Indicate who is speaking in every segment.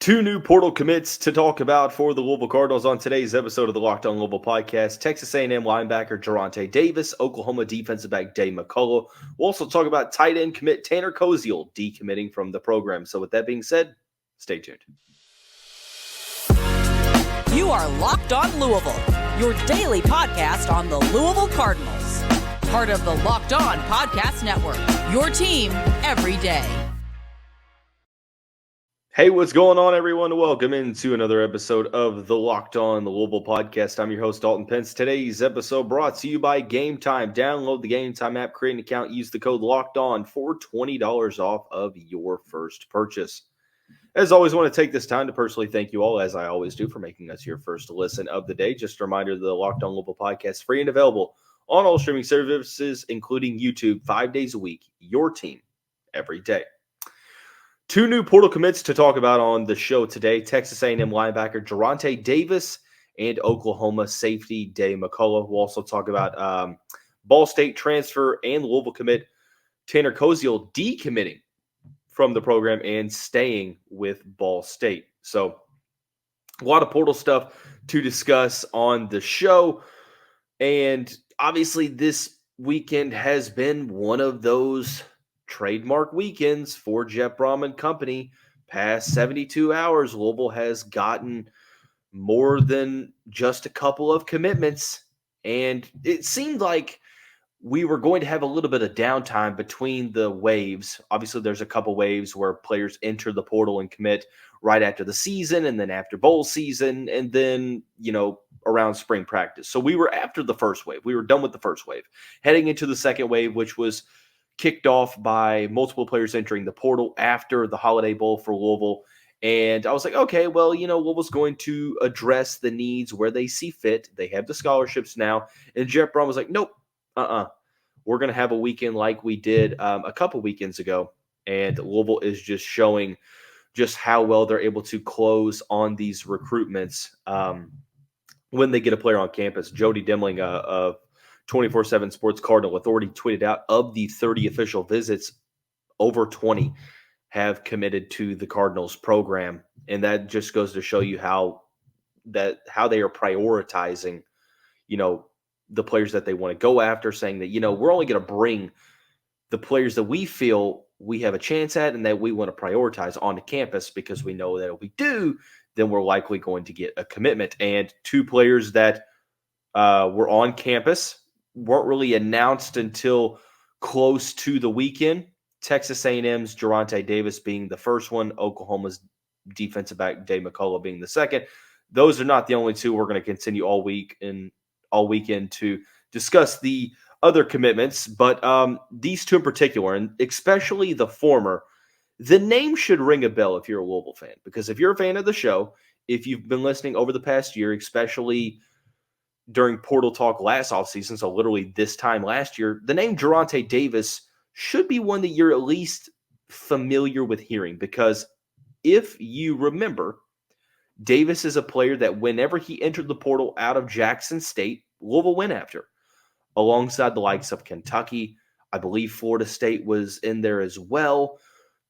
Speaker 1: Two new portal commits to talk about for the Louisville Cardinals on today's episode of the Locked On Louisville podcast. Texas A&M linebacker Jurriente Davis, Oklahoma defensive back Daeh McCullough. We'll also talk about tight end commit Tanner Koziol decommitting from the program. So with that being said, stay tuned.
Speaker 2: You are Locked On Louisville, your daily podcast on the Louisville Cardinals. Part of the Locked On Podcast Network, your team every day.
Speaker 1: Hey, what's going on, everyone? Welcome into another episode of the Locked On Louisville podcast. I'm your host, Dalton Pence. Today's episode brought to you by Gametime. Download the Gametime app, create an account, use the code Locked On for $20 off of your first purchase. As always, I want to take this time to personally thank you all, as I always do, for making us your first listen of the day. Just a reminder, the Locked On Louisville podcast is free and available on all streaming services, including YouTube, 5 days a week. Your team every day. Two new portal commits to talk about on the show today. Texas A&M linebacker Jurriente Davis and Oklahoma safety Daeh McCullough. We'll also talk about Ball State transfer and Louisville commit Tanner Koziol decommitting from the program and staying with Ball State. So a lot of portal stuff to discuss on the show. And obviously this weekend has been one of those trademark weekends for Jeff Brom and company. Past 72 hours, Louisville has gotten more than just a couple of commitments. And it seemed like we were going to have a little bit of downtime between the waves. Obviously, there's a couple waves where players enter the portal and commit right after the season and then after bowl season and then, around spring practice. So we were after the first wave. We were done with the first wave. Heading into the second wave, which was kicked off by multiple players entering the portal after the Holiday Bowl for Louisville. And I was like, okay, well, Louisville's going to address the needs where they see fit. They have the scholarships now. And Jeff Brom was like, nope, we're going to have a weekend like we did a couple weekends ago. And Louisville is just showing just how well they're able to close on these recruitments when they get a player on campus. Jody Demling of 24/7 Sports Cardinal Authority tweeted out, of the 30 official visits, over 20 have committed to the Cardinals program. And that just goes to show you how they are prioritizing, the players that they want to go after, saying that, we're only going to bring the players that we feel we have a chance at and that we want to prioritize onto campus, because we know that if we do, then we're likely going to get a commitment. And two players that were on campus weren't really announced until close to the weekend. Texas A&M's Jurriente Davis being the first one, Oklahoma's defensive back Daeh McCullough being the second. Those are not the only two. We're going to continue all weekend to discuss the other commitments, but these two in particular, and especially the former, the name should ring a bell if you're a Louisville fan, because if you're a fan of the show, if you've been listening over the past year, especially during Portal Talk last offseason, so literally this time last year, the name Jurriente Davis should be one that you're at least familiar with hearing, because if you remember, Davis is a player that whenever he entered the portal out of Jackson State, Louisville went after, alongside the likes of Kentucky. I believe Florida State was in there as well.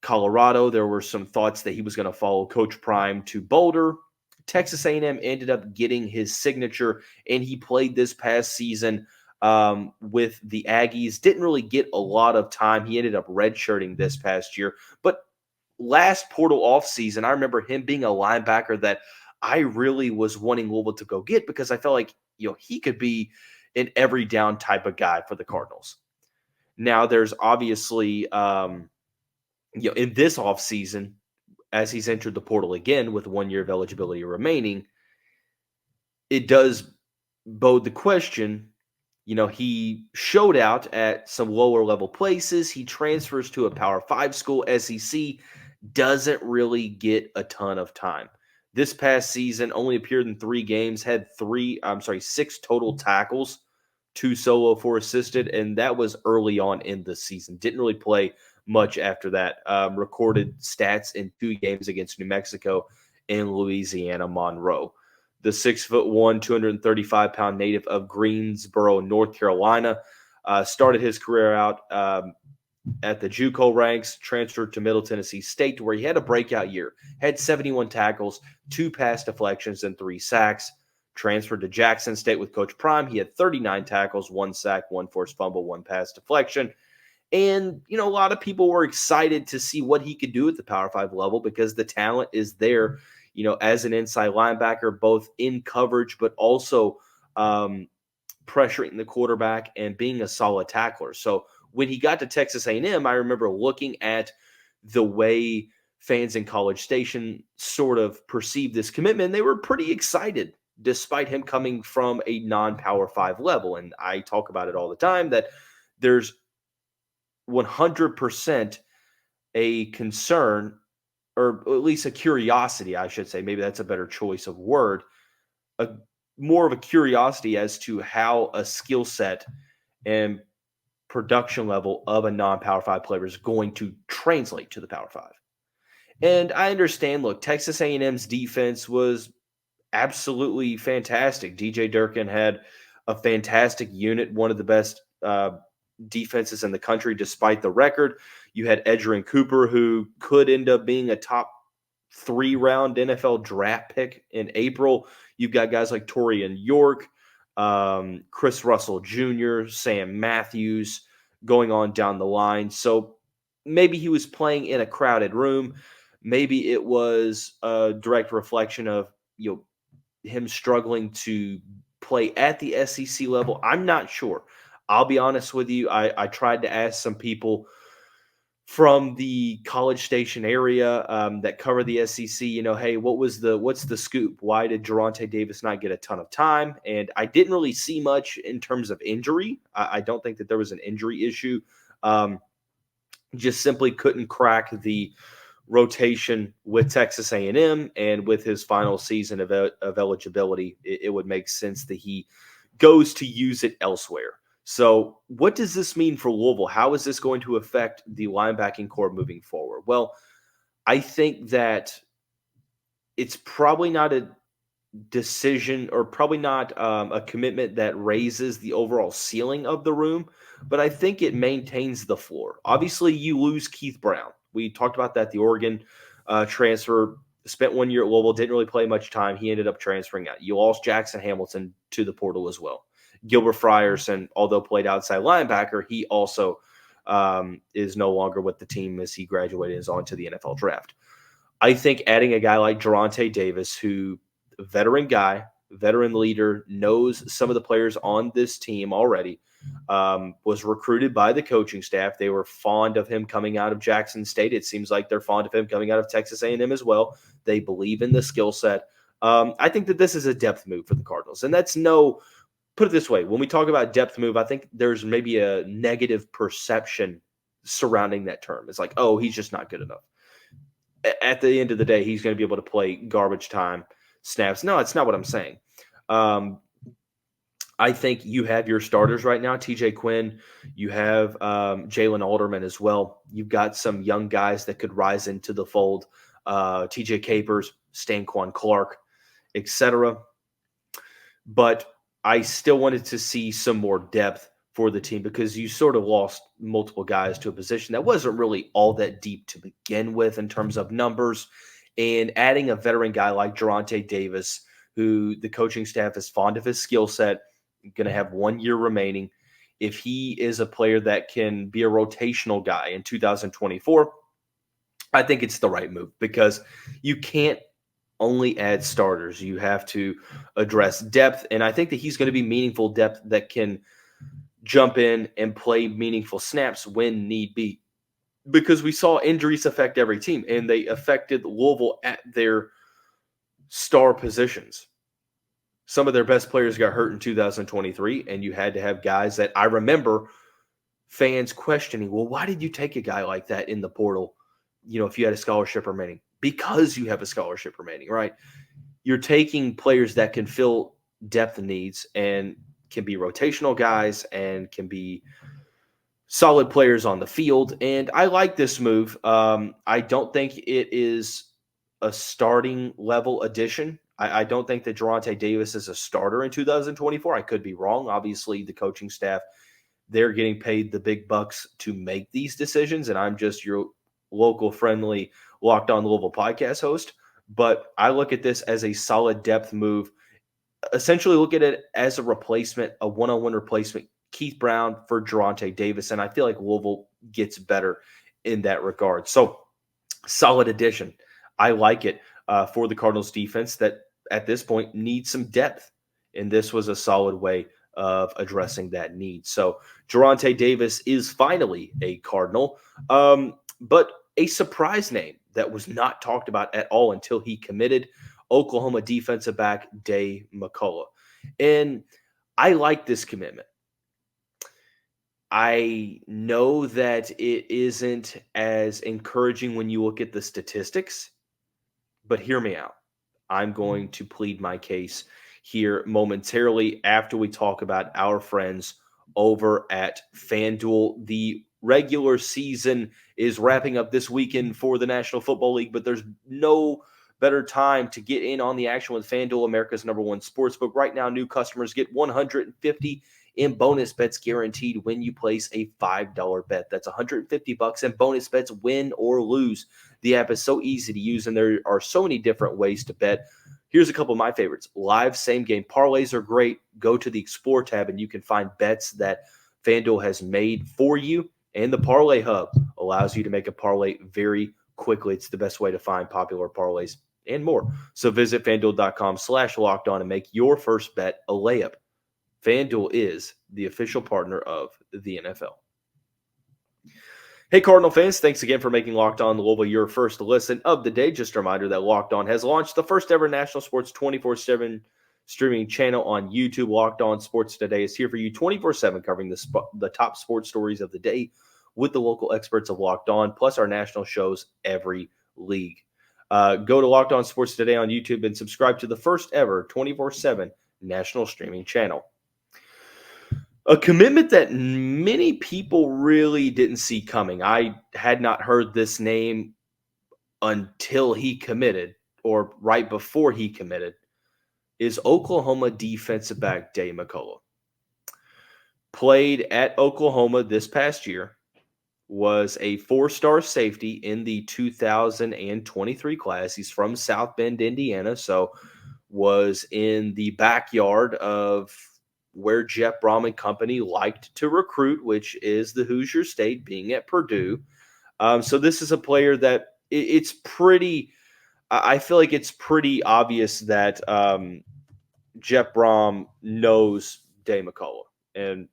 Speaker 1: Colorado, there were some thoughts that he was going to follow Coach Prime to Boulder. Texas A&M ended up getting his signature, and he played this past season with the Aggies. Didn't really get a lot of time. He ended up redshirting this past year. But last portal offseason, I remember him being a linebacker that I really was wanting Louisville to go get, because I felt like he could be an every down type of guy for the Cardinals. Now, there's obviously in this offseason, as he's entered the portal again with 1 year of eligibility remaining, it does bode the question. He showed out at some lower level places. He transfers to a Power 5 school, SEC, doesn't really get a ton of time. This past season, only appeared in 3 games, had 6 total tackles, 2 solo, 4 assisted, and that was early on in the season. Didn't really play much after that. Recorded stats in 2 games against New Mexico and Louisiana Monroe. The 6'1", 235-pound native of Greensboro, North Carolina, started his career out at the JUCO ranks, transferred to Middle Tennessee State, where he had a breakout year, had 71 tackles, 2 pass deflections, and 3 sacks. Transferred to Jackson State with Coach Prime. He had 39 tackles, 1 sack, 1 forced fumble, 1 pass deflection. And, a lot of people were excited to see what he could do at the Power 5 level because the talent is there, as an inside linebacker, both in coverage, but also pressuring the quarterback and being a solid tackler. So when he got to Texas A&M, I remember looking at the way fans in College Station sort of perceived this commitment. They were pretty excited despite him coming from a non-Power 5 level. And I talk about it all the time that there's 100% a concern, or at least a curiosity, I should say. Maybe that's a better choice of word. More of a curiosity as to how a skill set and production level of a non-Power 5 player is going to translate to the Power 5. And I understand, look, Texas A&M's defense was absolutely fantastic. DJ Durkin had a fantastic unit, one of the best defenses in the country despite the record. You had Edgerrin Cooper, who could end up being a top 3-round NFL draft pick in April. You've got guys like Torian York, Chris Russell Jr., Sam Matthews going on down the line. So maybe he was playing in a crowded room. Maybe it was a direct reflection of him struggling to play at the SEC level. I'm not sure. I'll be honest with you. I tried to ask some people from the College Station area that cover the SEC, hey, what's the scoop? Why did Jurriente Davis not get a ton of time? And I didn't really see much in terms of injury. I don't think that there was an injury issue. Just simply couldn't crack the rotation with Texas A&M, and with his final season of eligibility, it would make sense that he goes to use it elsewhere. So what does this mean for Louisville? How is this going to affect the linebacking core moving forward? Well, I think that it's probably not a decision, or probably not a commitment that raises the overall ceiling of the room, but I think it maintains the floor. Obviously, you lose Keith Brown. We talked about that, the Oregon transfer, spent 1 year at Louisville, didn't really play much time. He ended up transferring out. You lost Jackson Hamilton to the portal as well. Gilbert Frierson, although played outside linebacker, he also is no longer with the team as he graduated and is on to the NFL draft. I think adding a guy like Jurriente Davis, who veteran guy, veteran leader, knows some of the players on this team already, was recruited by the coaching staff. They were fond of him coming out of Jackson State. It seems like they're fond of him coming out of Texas A&M as well. They believe in the skill set. I think that this is a depth move for the Cardinals. And that's put it this way, when we talk about depth move, I think there's maybe a negative perception surrounding that term. It's like, oh, he's just not good enough. At the end of the day, he's going to be able to play garbage time snaps. No, it's not what I'm saying. I think you have your starters right now, TJ Quinn. You have Jalen Alderman as well. You've got some young guys that could rise into the fold. TJ Capers, Stanquan Clark, etc. But I still wanted to see some more depth for the team because you sort of lost multiple guys to a position that wasn't really all that deep to begin with in terms of numbers. And adding a veteran guy like Jurriente Davis, who the coaching staff is fond of his skill set, going to have 1 year remaining. If he is a player that can be a rotational guy in 2024, I think it's the right move because you can't only add starters. You have to address depth, and I think that he's going to be meaningful depth that can jump in and play meaningful snaps when need be, because we saw injuries affect every team, and they affected Louisville at their star positions. Some of their best players got hurt in 2023, and you had to have guys that I remember fans questioning, well, why did you take a guy like that in the portal, if you had a scholarship remaining? Because you have a scholarship remaining, right? You're taking players that can fill depth needs and can be rotational guys and can be solid players on the field. And I like this move. I don't think it is a starting level addition. I don't think that Jurriente Davis is a starter in 2024. I could be wrong. Obviously, the coaching staff they're getting paid the big bucks to make these decisions, and I'm just your local friendly Locked On Louisville podcast host. But I look at this as a solid depth move. Essentially look at it as a replacement, a one-on-one replacement, Keith Brown for Jurriente Davis, and I feel like Louisville gets better in that regard. So solid addition. I like it for the Cardinals defense that at this point needs some depth, and this was a solid way of addressing that need. So Jurriente Davis is finally a Cardinal, but a surprise name that was not talked about at all until he committed, Oklahoma defensive back Daeh McCullough. And I like this commitment. I know that it isn't as encouraging when you look at the statistics, but hear me out. I'm going to plead my case here momentarily after we talk about our friends over at FanDuel. The regular season is wrapping up this weekend for the National Football League, but there's no better time to get in on the action with FanDuel, America's number one sportsbook. Right now, new customers get $150 in bonus bets guaranteed when you place a $5 bet. That's $150 in bonus bets, win or lose. The app is so easy to use, and there are so many different ways to bet. Here's a couple of my favorites. Live same-game parlays are great. Go to the Explore tab, and you can find bets that FanDuel has made for you. And the Parlay Hub allows you to make a parlay very quickly. It's the best way to find popular parlays and more. So visit FanDuel.com/lockedon and make your first bet a layup. FanDuel is the official partner of the NFL. Hey, Cardinal fans, thanks again for making Locked On Louisville your first listen of the day. Just a reminder that Locked On has launched the first ever national sports 24/7 streaming channel on YouTube. Locked On Sports Today is here for you 24/7, covering the top sports stories of the day with the local experts of Locked On, plus our national shows every league. Go to Locked On Sports Today on YouTube and subscribe to the first ever 24/7 national streaming channel. A commitment that many people really didn't see coming. I had not heard this name until he committed, or right before he committed, is Oklahoma defensive back Daeh McCullough. Played at Oklahoma this past year, was a four-star safety in the 2023 class. He's from South Bend, Indiana, so was in the backyard of where Jeff Brom and company liked to recruit, which is the Hoosier State, being at Purdue. So this is a player that it's pretty – I feel like it's pretty obvious that Jeff Brom knows Daeh McCullough and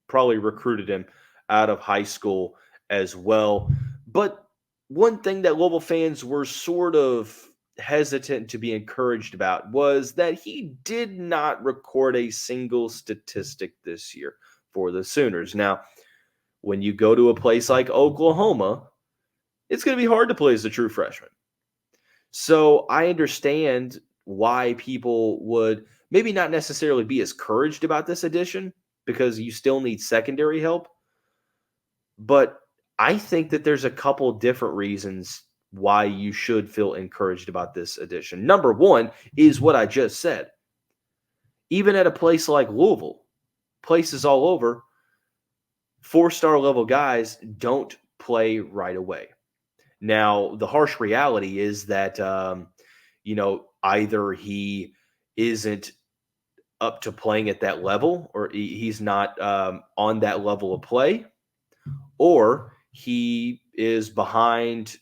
Speaker 1: probably recruited him out of high school as well. But one thing that Louisville fans were sort of hesitant to be encouraged about was that he did not record a single statistic this year for the Sooners. Now, when you go to a place like Oklahoma, it's going to be hard to play as a true freshman. So I understand why people would maybe not necessarily be as encouraged about this addition, because you still need secondary help. But I think that there's a couple different reasons why you should feel encouraged about this addition. Number one is what I just said. Even at a place like Louisville, places all over, four-star level guys don't play right away. Now, the harsh reality is that, either he isn't up to playing at that level, or he's not on that level of play, or he is behind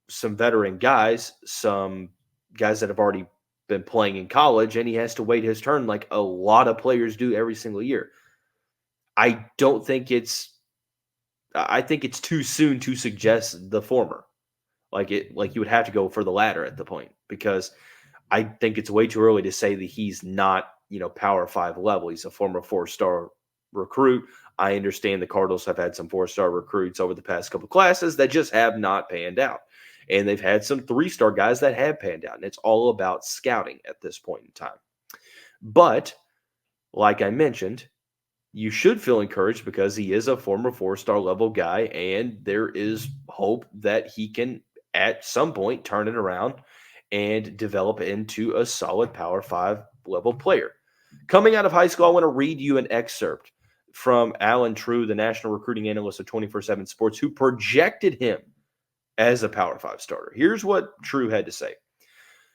Speaker 1: some veteran guys, some guys that have already been playing in college, and he has to wait his turn like a lot of players do every single year. I think it's too soon to suggest the former. Like you would have to go for the latter at the point, because I think it's way too early to say that he's not, Power 5 level. He's a former four-star recruit. I understand the Cardinals have had some four-star recruits over the past couple classes that just have not panned out. And they've had some three-star guys that have panned out. And it's all about scouting at this point in time. But, like I mentioned, you should feel encouraged because he is a former four-star level guy, and there is hope that he can, at some point, turn it around and develop into a solid Power 5 level player. Coming out of high school, I want to read you an excerpt from Alan True, the national recruiting analyst of 24/7 Sports, who projected him as a Power 5 starter. Here's what True had to say.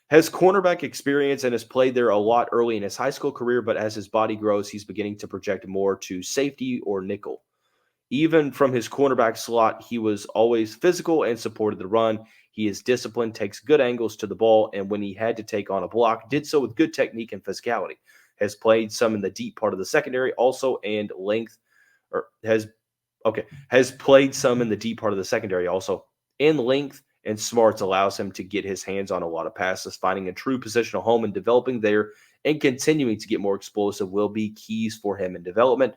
Speaker 1: Has cornerback experience and has played there a lot early in his high school career, but as his body grows, he's beginning to project more to safety or nickel. Even from his cornerback slot, he was always physical and supported the run. He is disciplined, takes good angles to the ball, and when he had to take on a block, did so with good technique and physicality. Has played some in the deep part of the secondary also, and length, or has played some in the deep part of the secondary also, and length and smarts allows him to get his hands on a lot of passes. Finding a true positional home and developing there and continuing to get more explosive will be keys for him in development,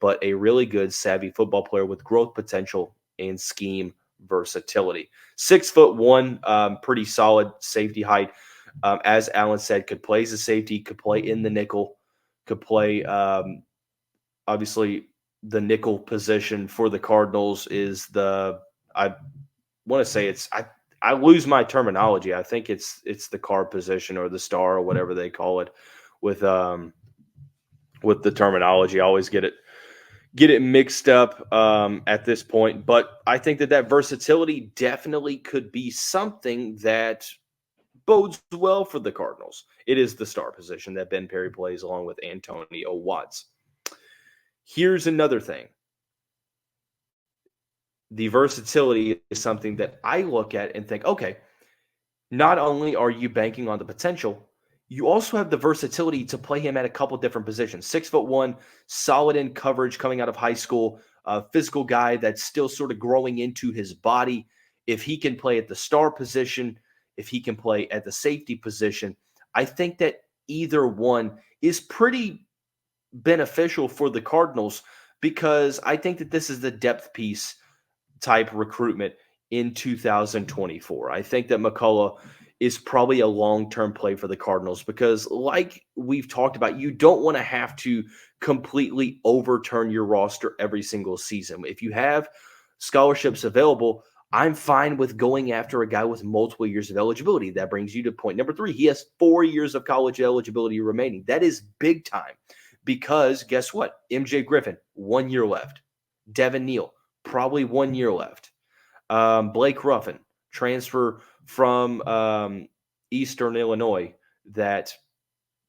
Speaker 1: but a really good, savvy football player with growth potential and scheme versatility. 6'1", pretty solid safety height. As Alan said, could play as a safety, could play in the nickel, could play, obviously, the nickel position for the Cardinals is I want to say I lose my terminology. I think it's the card position or the star or whatever they call it with the terminology. I always get it mixed up at this point, but I think that versatility definitely could be something that bodes well for the Cardinals. It is the star position that Ben Perry plays along with Antonio Watts. Here's another thing. The versatility is something that I look at and think, okay, not only are you banking on the potential, you also have the versatility to play him at a couple different positions. 6'1", solid in coverage coming out of high school, a physical guy that's still sort of growing into his body. If he can play at the star position, if he can play at the safety position, I think that either one is pretty beneficial for the Cardinals because I think that this is the depth piece type recruitment in 2024. I think that McCulla is probably a long-term play for the Cardinals because like we've talked about, you don't want to have to completely overturn your roster every single season. If you have scholarships available, I'm fine with going after a guy with multiple years of eligibility. That brings you to point number 3. He has 4 years of college eligibility remaining. That is big time because guess what? MJ Griffin, 1 year left. Devin Neal, probably 1 year left. Blake Ruffin, transfer from Eastern Illinois that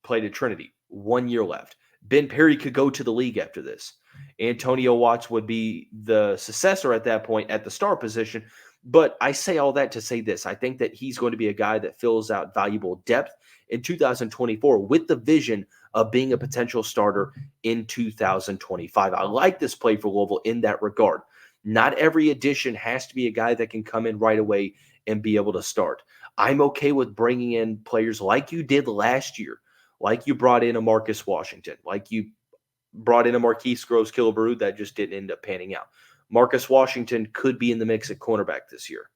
Speaker 1: played at Trinity, 1 year left. Ben Perry could go to the league after this. Antonio Watts would be the successor at that point at the star position. But I say all that to say this. I think that he's going to be a guy that fills out valuable depth in 2024 with the vision of being a potential starter in 2025. I like this play for Louisville in that regard. Not every addition has to be a guy that can come in right away and be able to start. I'm okay with bringing in players like you did last year, like you brought in a Marcus Washington, like you brought in a Marquise Groves-Killebrew that just didn't end up panning out. Marcus Washington could be in the mix at cornerback this year.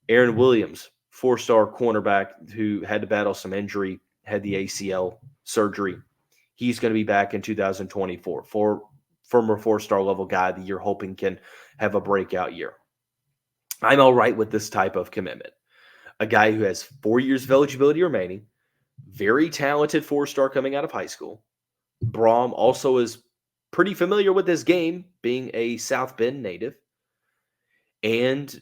Speaker 1: Aaron Williams, 4-star cornerback who had to battle some injury, had the ACL surgery. He's going to be back in 2024. Former 4-star level guy that you're hoping can have a breakout year. I'm all right with this type of commitment. A guy who has 4 years of eligibility remaining, very talented 4-star coming out of high school. Braum also is pretty familiar with this game, being a South Bend native. And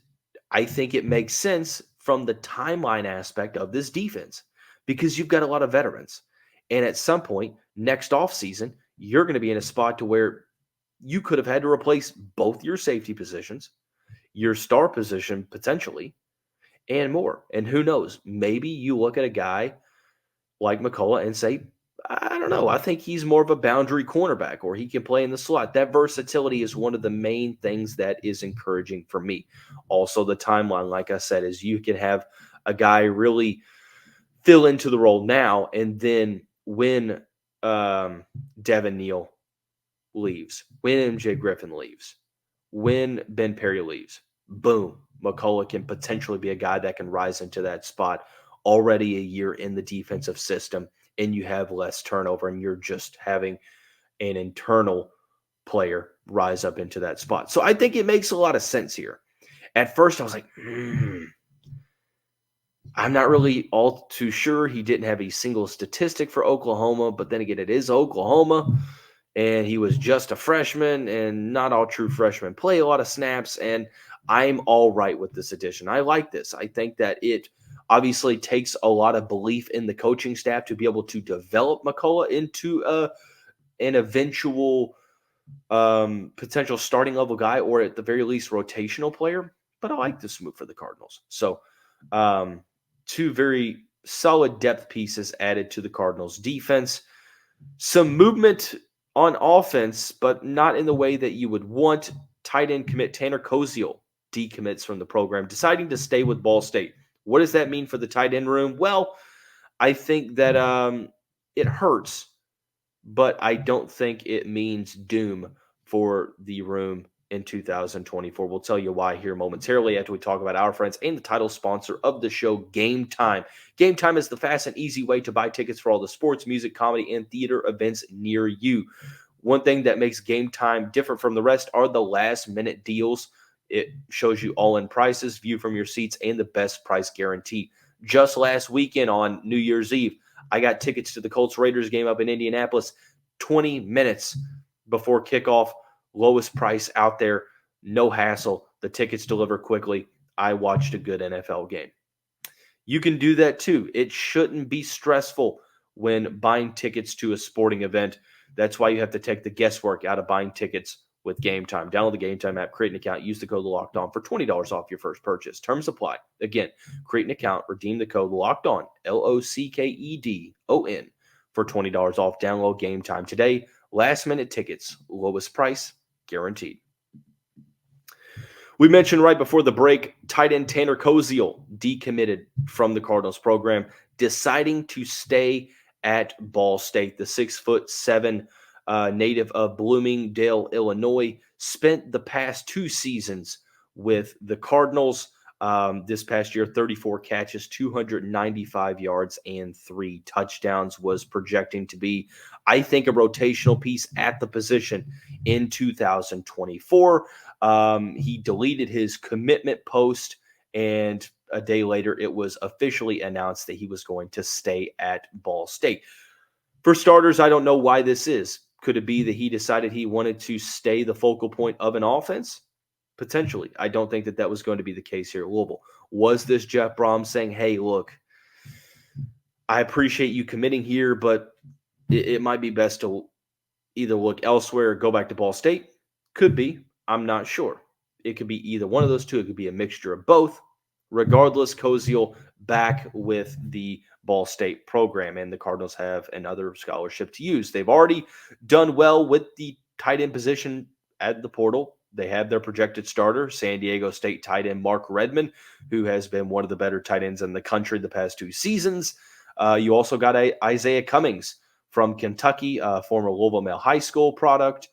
Speaker 1: I think it makes sense from the timeline aspect of this defense because you've got a lot of veterans. And at some point, next offseason, you're going to be in a spot to where you could have had to replace both your safety positions, your star position potentially, and more. And who knows? Maybe you look at a guy like McCulla and say, I don't know, I think he's more of a boundary cornerback or he can play in the slot. That versatility is one of the main things that is encouraging for me. Also, the timeline, like I said, is you can have a guy really fill into the role now, and then when Devin Neal leaves, when MJ Griffin leaves, when Ben Perry leaves, boom, McCulla can potentially be a guy that can rise into that spot already a year in the defensive system, and you have less turnover, and you're just having an internal player rise up into that spot. So I think it makes a lot of sense here. At first, I was like, I'm not really all too sure. He didn't have a single statistic for Oklahoma, but then again, it is Oklahoma. and he was just a freshman, and not all true freshmen play a lot of snaps, and I'm all right with this addition. I like this. I think that it obviously takes a lot of belief in the coaching staff to be able to develop McCulla into an eventual potential starting level guy, or at the very least rotational player. But I like this move for the Cardinals. So two very solid depth pieces added to the Cardinals defense. Some movement on offense, but not in the way that you would want. Tight end commit Tanner Koziol decommits from the program, deciding to stay with Ball State. What does that mean for the tight end room? Well, I think that it hurts, but I don't think it means doom for the room in 2024. We'll tell you why here momentarily after we talk about our friends and the title sponsor of the show, Gametime. Gametime is the fast and easy way to buy tickets for all the sports, music, comedy, and theater events near you. One thing that makes Gametime different from the rest are the last-minute deals. It shows you all-in prices, view from your seats, and the best price guarantee. Just last weekend on New Year's Eve, I got tickets to the Colts-Raiders game up in Indianapolis 20 minutes before kickoff. Lowest price out there, no hassle. The tickets deliver quickly. I watched a good NFL game. You can do that too. It shouldn't be stressful when buying tickets to a sporting event. That's why you have to take the guesswork out of buying tickets with Gametime. Download the Gametime app, create an account, use the code LOCKEDON for $20 off your first purchase. Terms apply. Again, create an account, redeem the code LOCKEDON, LOCKEDON, for $20 off. Download Gametime today. Last minute tickets, lowest price guaranteed. We mentioned right before the break, tight end Tanner Koziol decommitted from the Cardinals program, deciding to stay at Ball State. The 6'7" native of Bloomingdale, Illinois, spent the past 2 seasons with the Cardinals. This past year, 34 catches, 295 yards, and 3 touchdowns. Was projecting to be, I think, a rotational piece at the position in 2024. He deleted his commitment post, and a day later, it was officially announced that he was going to stay at Ball State. For starters, I don't know why this is. Could it be that he decided he wanted to stay the focal point of an offense? Potentially. I don't think that that was going to be the case here at Louisville. Was this Jeff Brom saying, hey, look, I appreciate you committing here, but it might be best to either look elsewhere or go back to Ball State? Could be. I'm not sure. It could be either one of those two. It could be a mixture of both. Regardless, Koziol back with the Ball State program, and the Cardinals have another scholarship to use. They've already done well with the tight end position at the portal. They have their projected starter, San Diego State tight end Mark Redmond, who has been one of the better tight ends in the country the past 2 seasons. You also got Isaiah Cummings from Kentucky, former Louisville Male High School product.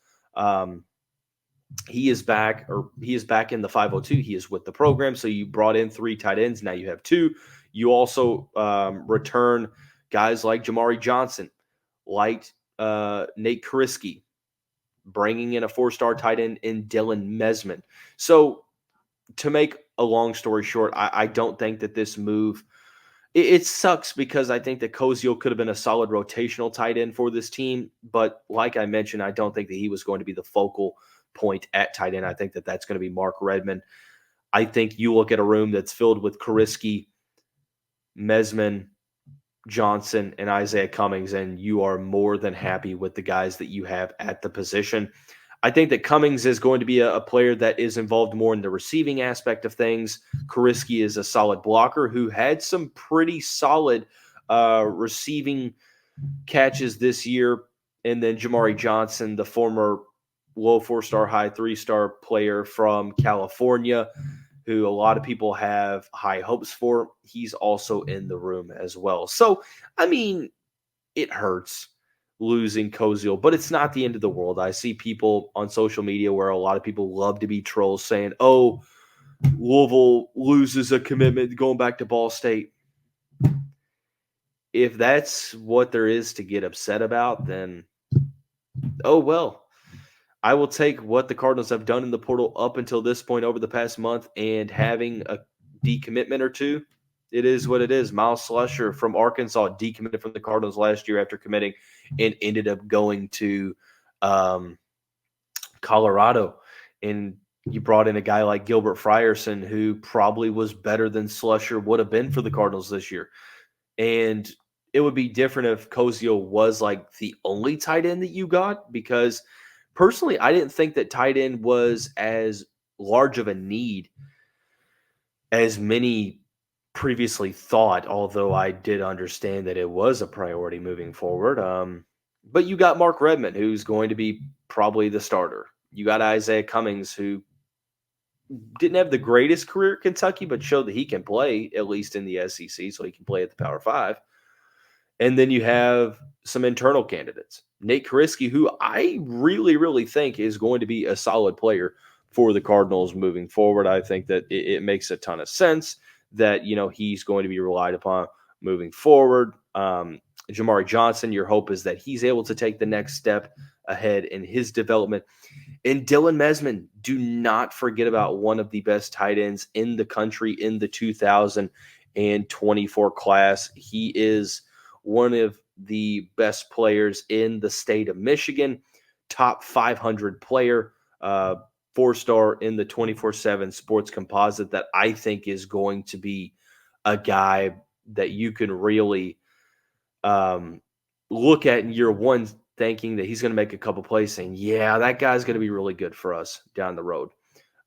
Speaker 1: He is back in the 502. He is with the program. So you brought in 3 tight ends. Now you have 2. You also return guys like Jamari Johnson, like Nate Kariski, bringing in a 4-star tight end in Dylan Mesman. So to make a long story short, I don't think that this move, it sucks because I think that Koziol could have been a solid rotational tight end for this team. But like I mentioned, I don't think that he was going to be the focal point at tight end. I think that that's going to be Mark Redmond. I think you look at a room that's filled with Kariski, Mesman, Johnson, and Isaiah Cummings, and you are more than happy with the guys that you have at the position. I think that Cummings is going to be a player that is involved more in the receiving aspect of things. Kariski is a solid blocker who had some pretty solid receiving catches this year. And then Jamari Johnson, the former low 4-star, high 3-star player from California, who a lot of people have high hopes for. He's also in the room as well. So, I mean, it hurts losing Koziol, but it's not the end of the world. I see people on social media where a lot of people love to be trolls saying, oh, Louisville loses a commitment going back to Ball State. If that's what there is to get upset about, then, oh, well. I will take what the Cardinals have done in the portal up until this point over the past month, and having a decommitment or 2, it is what it is. Miles Slusher from Arkansas decommitted from the Cardinals last year after committing and ended up going to Colorado, and you brought in a guy like Gilbert Frierson, who probably was better than Slusher would have been for the Cardinals this year. And it would be different if Koziol was like the only tight end that you got, because personally, I didn't think that tight end was as large of a need as many previously thought, although I did understand that it was a priority moving forward. But you got Mark Redmond, who's going to be probably the starter. You got Isaiah Cummings, who didn't have the greatest career at Kentucky, but showed that he can play, at least in the SEC, so he can play at the Power 5. And then you have some internal candidates. Nate Kariski, who I really, really think is going to be a solid player for the Cardinals moving forward. I think that it makes a ton of sense that, he's going to be relied upon moving forward. Jamari Johnson, your hope is that he's able to take the next step ahead in his development. And Dylan Mesman, do not forget about one of the best tight ends in the country in the 2024 class. He is one of the best players in the state of Michigan, top 500 player, 4-star in the 24/7 sports composite, that I think is going to be a guy that you can really look at in year one, thinking that he's going to make a couple plays, saying, yeah, that guy's going to be really good for us down the road.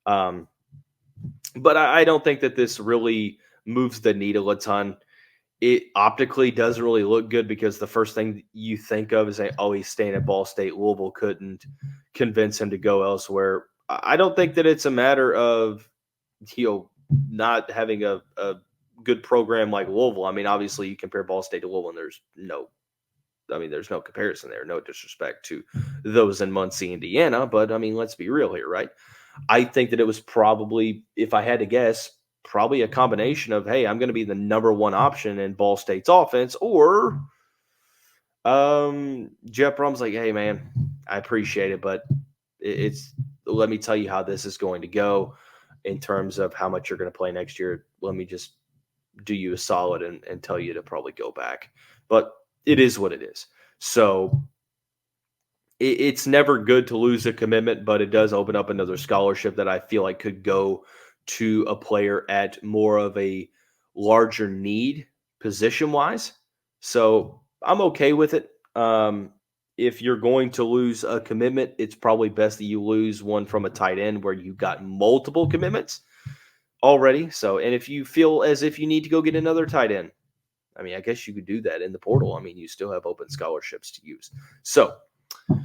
Speaker 1: But I don't think that this really moves the needle a ton. It optically doesn't really look good, because the first thing you think of is saying, oh, he's staying at Ball State. Louisville couldn't convince him to go elsewhere. I don't think that it's a matter of, not having a good program like Louisville. I mean, obviously you compare Ball State to Louisville, and there's no comparison there. No disrespect to those in Muncie, Indiana. But, I mean, let's be real here, right? I think that it was probably, if I had to guess, probably a combination of, hey, I'm going to be the number one option in Ball State's offense, or Jeff Brum's like, hey, man, I appreciate it, but let me tell you how this is going to go in terms of how much you're going to play next year. Let me just do you a solid and tell you to probably go back. But it is what it is. So it's never good to lose a commitment, but it does open up another scholarship that I feel like could go to a player at more of a larger need position-wise. So I'm okay with it. If you're going to lose a commitment, it's probably best that you lose one from a tight end where you got multiple commitments already. So, and if you feel as if you need to go get another tight end, I mean, I guess you could do that in the portal. I mean, you still have open scholarships to use. So, a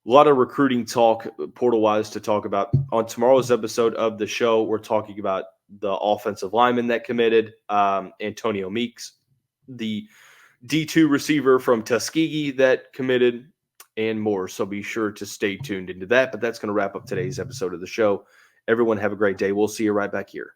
Speaker 1: lot of recruiting talk, portal-wise, to talk about. On tomorrow's episode of the show, we're talking about the offensive lineman that committed, Antonio Meeks, the D2 receiver from Tuskegee that committed, and more. So be sure to stay tuned into that. But that's going to wrap up today's episode of the show. Everyone have a great day. We'll see you right back here